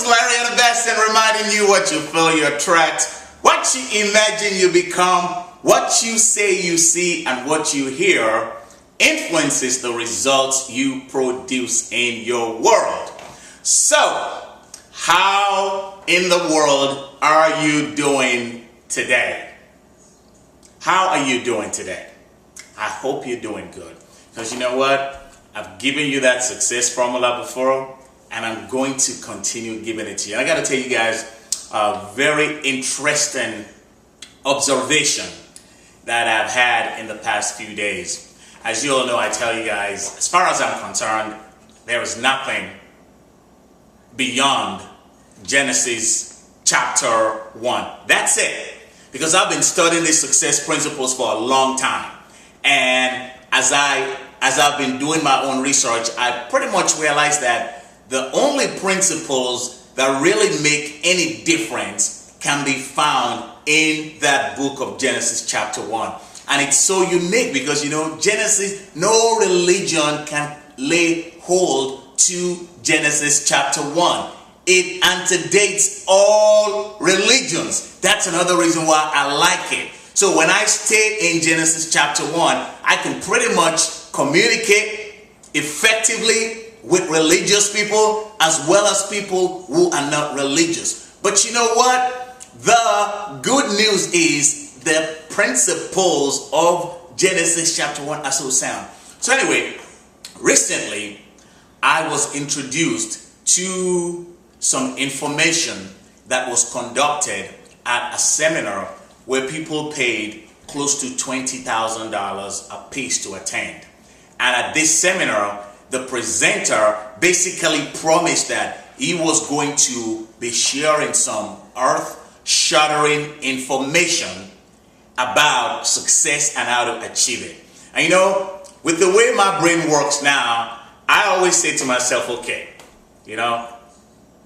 is Larry the Best, and reminding you what you feel you attract, what you imagine you become, what you say you see, and what you hear influences the results you produce in your world. So, how in the world are you doing today? How are you doing today? I hope you're doing good. Because you know what? I've given you that success formula before, and I'm going to continue giving it to you. And I got to tell you guys a very interesting observation that I've had in the past few days. As you all know, I tell you guys, as far as I'm concerned, there is nothing beyond Genesis chapter 1. That's it. Because I've been studying these success principles for a long time. And as I've been doing my own research, I pretty much realized that the only principles that really make any difference can be found in that book of Genesis chapter 1. And it's so unique because, you know, Genesis, no religion can lay hold to Genesis chapter 1. It antedates all religions. That's another reason why I like it. So when I stay in Genesis chapter 1, I can pretty much communicate effectively with religious people as well as people who are not religious. But you know what? The good news is the principles of Genesis chapter 1 are so sound. So anyway, recently I was introduced to some information that was conducted at a seminar where people paid close to $20,000 a piece to attend. And at this seminar, the presenter basically promised that he was going to be sharing some earth-shattering information about success and how to achieve it. And you know, with the way my brain works now, I always say to myself, okay, you know,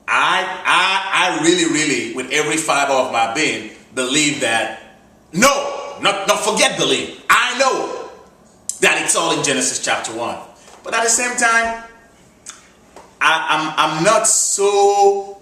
I really, with every fiber of my being, believe that, not forget believe, I know that it's all in Genesis chapter 1. But at the same time, I'm not so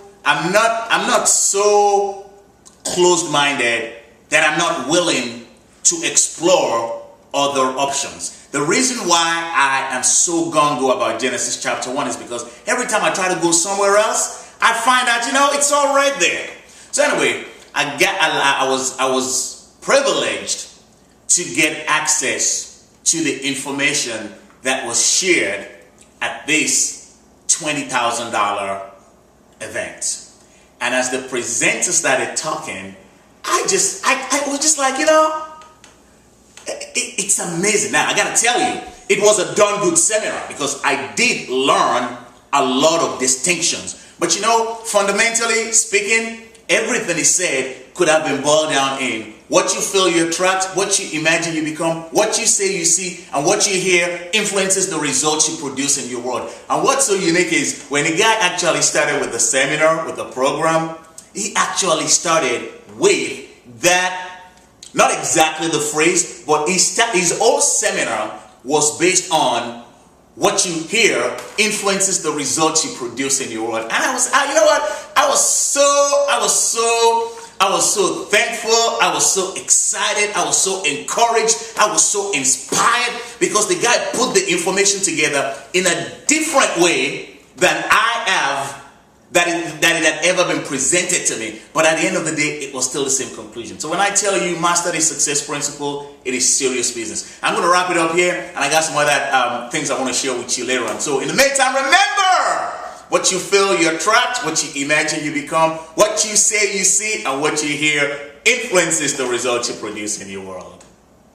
closed-minded that I'm not willing to explore other options. The reason why I am so gung-ho about Genesis chapter 1 is because every time I try to go somewhere else, I find out, you know, it's all right there. So anyway, I was privileged to get access to the information that was shared at this $20,000 event. And as the presenter started talking, I was just like, you know, it's amazing. Now, I gotta tell you, it was a darn good seminar because I did learn a lot of distinctions. But you know, fundamentally speaking, everything he said could have been boiled down in what you feel you attract, what you imagine you become, what you say you see, and what you hear influences the results you produce in your world. And what's so unique is when the guy actually started with the seminar, with the program, he actually started with that, not exactly the phrase, but his whole seminar was based on what you hear influences the results you produce in your world. And you know what? I was so thankful. I was so excited. I was so encouraged. I was so inspired because the guy put the information together in a different way than that it had ever been presented to me. But at the end of the day, it was still the same conclusion. So when I tell you master the success principle, it is serious business. I'm going to wrap it up here, and I got some other things I want to share with you later on. So in the meantime, remember, what you feel you attract, what you imagine you become, what you say you see, and what you hear influences the results you produce in your world.